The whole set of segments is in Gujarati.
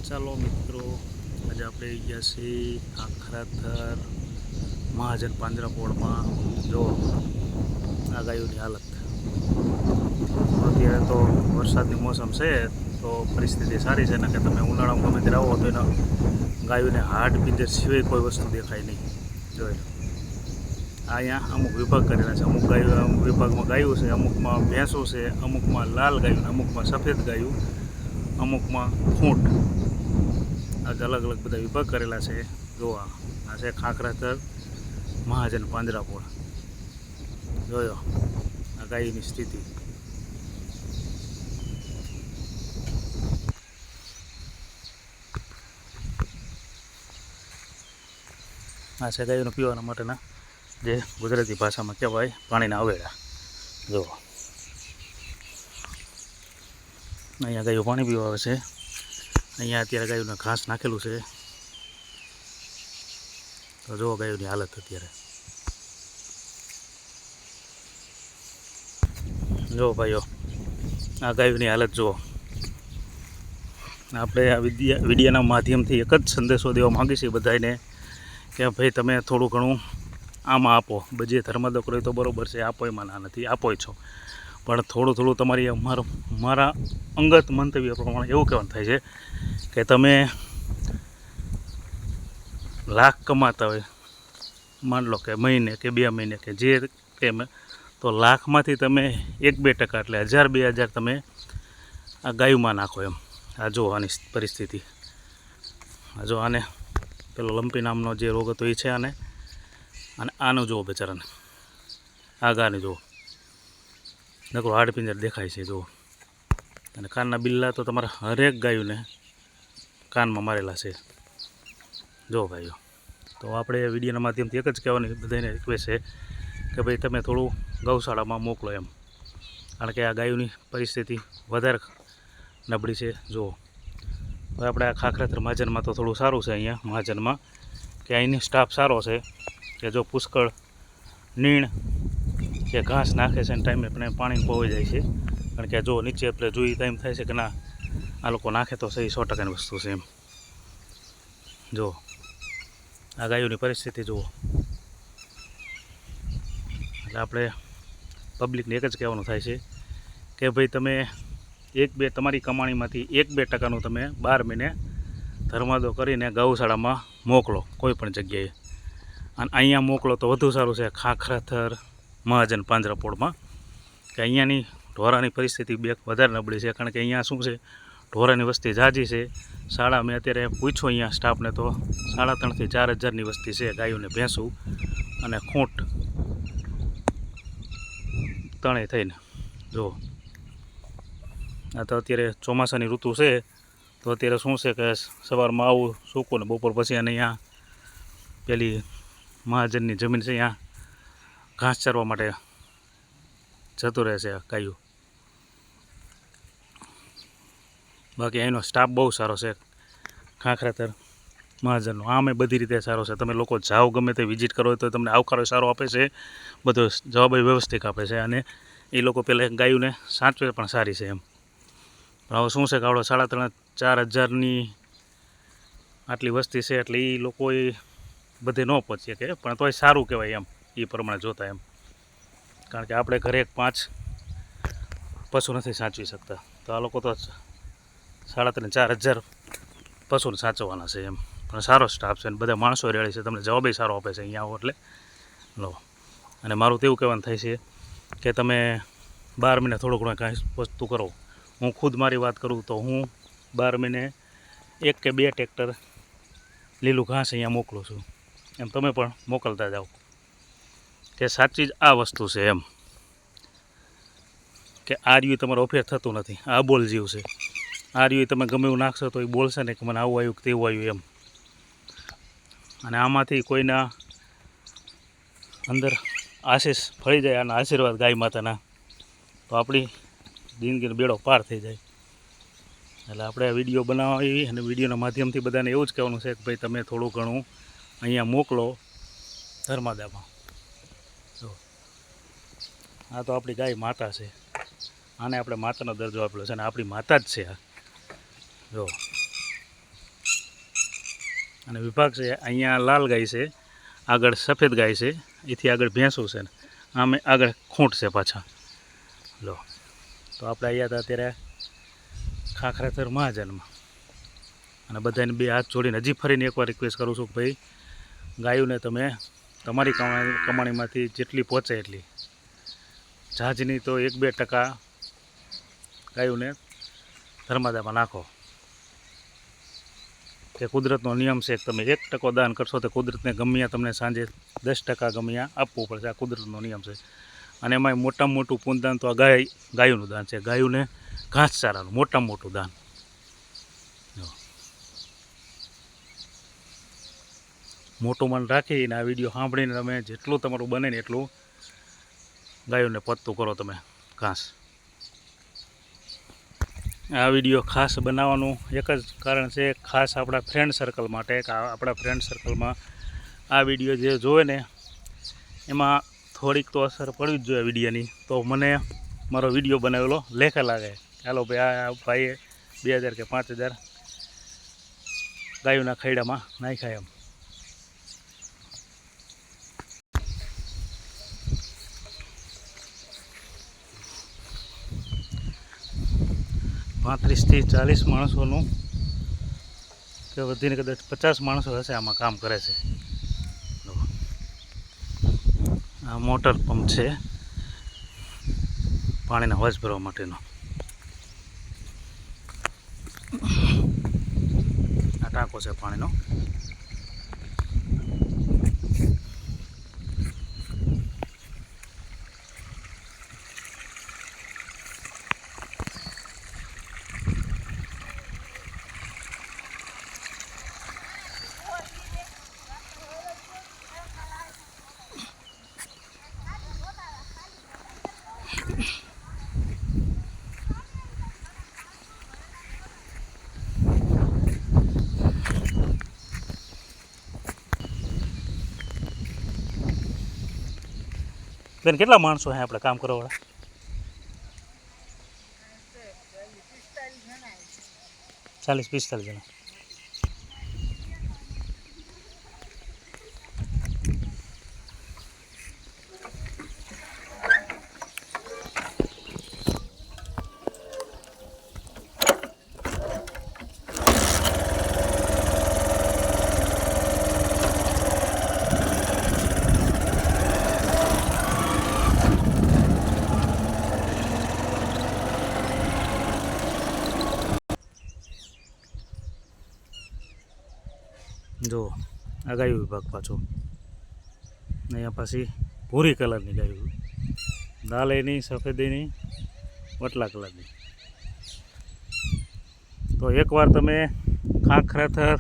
ચાલો મિત્રો, આજે આપણે ગયા છીએ આખરાથર મહાજન પાંજરાપોળમાં. જો આ ગાયોની હાલત. અત્યારે તો વરસાદની મોસમ છે તો પરિસ્થિતિ સારી છે ને કે તમે ઉનાળામાં ગમે ત્યારે આવો તો એના ગાયોને હાડ પિંજર સિવાય કોઈ વસ્તુ દેખાય નહીં. જોઈ લો, અહીંયા અમુક વિભાગ કરેલા છે. અમુક ગાયો અમુક વિભાગમાં ગાયું છે, અમુકમાં ભેંસો છે, અમુકમાં લાલ ગાયું, અમુકમાં સફેદ ગાયું, અમુકમાં ખૂંટ. આજ અલગ અલગ બધા વિભાગ કરેલા છે. જોવા આ છે ખાખરાથર મહાજન પાંજરાપોળ. જોયો આ ગાયની સ્થિતિ. આ છે ગાયોને પીવાના માટેના જે ગુજરાતી ભાષામાં કહેવાય પાણીના અવેડા. જુઓ અહીંયા ગાયો પાણી પીવા આવે છે. અહીંયા અત્યારે ગાયોને ઘાસ નાખેલું છે તો જુઓ ગાયોની હાલત અત્યારે. જુઓ ભાઈઓ, આ ગાયોની હાલત જુઓ. આપણે આ વિડીયોના માધ્યમથી એક જ સંદેશો દેવા માગીએ છીએ બધાને કે ભાઈ તમે થોડું ઘણું આમાં આપો. બજે ધર્માદો કરો તો બરાબર છે, આપો એમાં ના નથી, આપો છો, પણ થોડું થોડું તમારી મારા અંગત મંતવ્ય પ્રમાણે એવું કહેવાનું થાય છે કે તમે લાખ કમાતા હોય, માન લો કે મહિને કે 2 મહિને કે જે એમ, તો લાખમાંથી તમે 1-2% એટલે 1000-2000 તમે આ ગાયુંમાં નાખો એમ. આ જો આની પરિસ્થિતિ. આ જો આને પેલો લંપી નામનો જે રોગ હતો એ છે આને, અને આનું જુઓ બેચારાને, આ ગાને જુઓ, નકરો હાડપિંજર દેખાય છે જુઓ. અને કાનના બિલ્લા તો તમારા હરેક ગાયોને કાનમાં મારેલા છે. જો ભાઈઓ, તો આપણે વિડીયોના માધ્યમથી એક જ કહેવાની બધાને રિક્વેસ્ટ છે કે ભાઈ તમે થોડું ગૌશાળામાં મોકલો એમ, કારણ કે આ ગાયોની પરિસ્થિતિ વધારે નબળી છે. જુઓ હવે આપણે આ ખાખરાથર મહાજનમાં તો થોડું સારું છે. અહીંયા મહાજનમાં કે અહીંની સ્ટાફ સારો છે કે જો પુષ્કળ નીણ કે ઘાસ નાખે છે અને ટાઈમે પણ પાણી પહોંચી જાય છે. કારણ કે જો નીચે આપણે જોઈ તો એમ થાય છે કે ના, આ લોકો નાખે તો સહી 100%ની વસ્તુ છે એમ. જુઓ આ ગાયોની પરિસ્થિતિ જુઓ. એટલે આપણે પબ્લિકને એક જ કહેવાનું થાય છે કે ભાઈ તમે 1-2 તમારી કમાણીમાંથી 1-2% તમે 12 મહિને ધર્માદો કરીને ગૌશાળામાં મોકલો કોઈ પણ જગ્યાએ. અને અહીંયા મોકલો તો વધુ સારું છે ખાખરાથર મહાજન પાંજરાપોળમાં, કે અહીંયાની ઢોરાની પરિસ્થિતિ વધારે નબળી છે. કારણ કે અહીંયા શું છે, ઢોરાની વસ્તી ઝાઝી છે. શાળા મેં અત્યારે પૂછ્યું અહીંયા સ્ટાફને તો 3,500 થી 4,000ની વસ્તી છે ગાયોને, ભેંસું અને ખૂંટ ત્રણેય થઈને. જુઓ આ તો અત્યારે ચોમાસાની ઋતુ છે તો અત્યારે શું છે કે સવારમાં આવું સૂકું ને બપોર પછી અને અહીંયા પેલી મહાજનની જમીન છે, અહીંયા ઘાસ ચરવા માટે જતું રહે છે ગાયું. બાકી અહીંનો સ્ટાફ બહુ સારો છે ખાખરાથર મહાજનનો. આમે બધી રીતે સારો છે. તમે લોકો જાઓ ગમે તે વિઝિટ કરો તો તમને આવકારો સારો આપે છે, બધો જવાબ વ્યવસ્થિત આપે છે. અને એ લોકો પહેલાં ગાયોને સાચવે પણ સારી છે એમ. પણ હવે શું છે કે આવડો 3,500-4,000ની આટલી વસ્તી છે એટલે એ લોકો એ બધે ન પહોંચી શકે, પણ તોય સારું કહેવાય એમ એ પ્રમાણે જોતા એમ. કારણ કે આપણે ઘરે 5 પશુ નથી સાચવી શકતા, તો આ લોકો તો 3,500-4,000 પશુને સાચવવાના છે એમ. પણ સારો સ્ટાફ છે અને બધા માણસો રેડી છે, તમને જવાબ સારો આપે છે અહીંયા આવો એટલે લો. અને મારું તો એવું કહેવાનું થાય છે કે તમે 12 મહિને થોડું ઘણું કાંઈ વસ્તુ કરો. હું ખુદ મારી વાત કરું તો હું 12 મહિને 1 કે 2 ટ્રેક્ટર લીલું ઘાસ અહીંયા મોકલું છું. એમ તમે પણ મોકલતા જાઓ કે સાચી જ આ વસ્તુ છે એમ. કે આ રહ્યું તમારો અફેર થતું નથી, આ બોલ જીવ છે. આ રહ્યું તમે ગમે એવું નાખશો તો એ બોલશે ને કે મને આવું આવ્યું કે તેવું આવ્યું એમ. અને આમાંથી કોઈના અંદર આશીષ ફળી જાય, આના આશીર્વાદ ગાય માતાના, તો આપણી જિંદગીનો બેડો પાર થઈ જાય. એટલે આપણે વિડીયો બનાવી અને વિડીયોના માધ્યમથી બધાને એવું જ કહેવાનું છે કે ભાઈ તમે થોડું ઘણું અહીંયા મોકલો ધર્માદામાં. જો આ તો આપણી ગાય માતા છે, આને આપણે માતાનો દરજ્જો આપેલો છે અને આપણી માતા જ છે આ. જો અને વિભાગ છે અહીંયા લાલ ગાય છે, આગળ સફેદ ગાય છે, એથી આગળ ભેંસું છે ને આમે આગળ ખૂંટ છે પાછા. લો તો આપણે અહીંયા હતા અત્યારે ખાખરાથર મહાજનમાં, અને બધાને બે હાથ જોડીને હજી ફરીને એકવાર રિક્વેસ્ટ કરું છું કે ભાઈ ગાયોને તમે તમારી કમાણીમાંથી જેટલી પહોંચે એટલી, ઝાઝની તો 1-2% ગાયોને ધર્માદામાં નાખો. કે કુદરતનો નિયમ છે કે તમે 1% દાન કરશો તો કુદરતને ગમ્યા તમને સાંજે 10% ગમ્યા આપવું પડશે. આ કુદરતનો નિયમ છે. અને એમાંય મોટામાં મોટું પુણ્યદાન તો આ ગાયોનું દાન છે. ગાયોને ઘાસચારાનું મોટામાં મોટું દાન. મોટું મન રાખીને આ વિડીયો સાંભળીને તમે જેટલું તમારું બને ને એટલું ગાયોને પતતું કરો તમે ઘાસ. આ વિડીયો ખાસ બનાવવાનું એક જ કારણ છે, ખાસ આપણા ફ્રેન્ડ સર્કલ માટે. કે આપણા ફ્રેન્ડ સર્કલમાં આ વિડીયો જે જોવે ને એમાં થોડીક તો અસર પડવી જ જોઈએ વિડીયોની, તો મને મારો વિડીયો બનાવેલો લેખે લાગે. ચાલો ભાઈ આ ભાઈએ 2000 કે 5000 ગાયોના ખૈડામાં નાખ્યા એમ. થી 40 માણસોનું કે વધીને કદાચ 50 માણસો હશે આમાં કામ કરે છે. આ મોટર પંપ છે પાણીના હોજ ભરવા માટેનો. આ ટાંકો છે પાણીનો. બેન કેટલા માણસો હે આપણે કામ કરવા વાળા? 40-45 જણા. જો આ ગાયો વિભાગ પાછો અહીંયા પાછી ભૂરી કલરની ગાયો, દાલેની સફેદીની વટલા કલરની. તો એકવાર તમે ખાખરાથર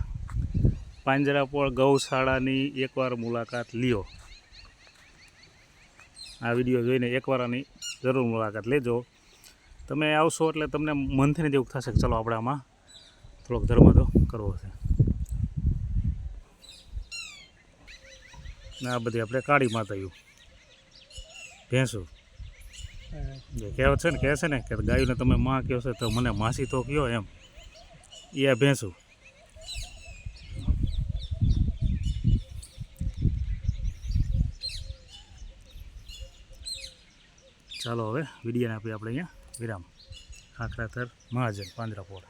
પાંજરાપોળ ગૌશાળાની એકવાર મુલાકાત લ્યો. આ વિડીયો જોઈને એકવાર આની જરૂર મુલાકાત લેજો. તમે આવશો એટલે તમને મનથી જ એવું થશે કે ચલો આપણે આમાં થોડોક ધર્મ તો કરવો છે. ને આ બધી આપણે કાળી માતાયું ભેંસું જે કહેવત છે ને, કહે છે ને કે ગાયોને તમે માં કહો છો તો મને માસી તો કહો એમ. એ આ ભેંસું. ચાલો હવે વિડીયોને આપીએ આપણે અહીંયા વિરામ. ખાખરાથર મહાજન પાંજરાપોળ.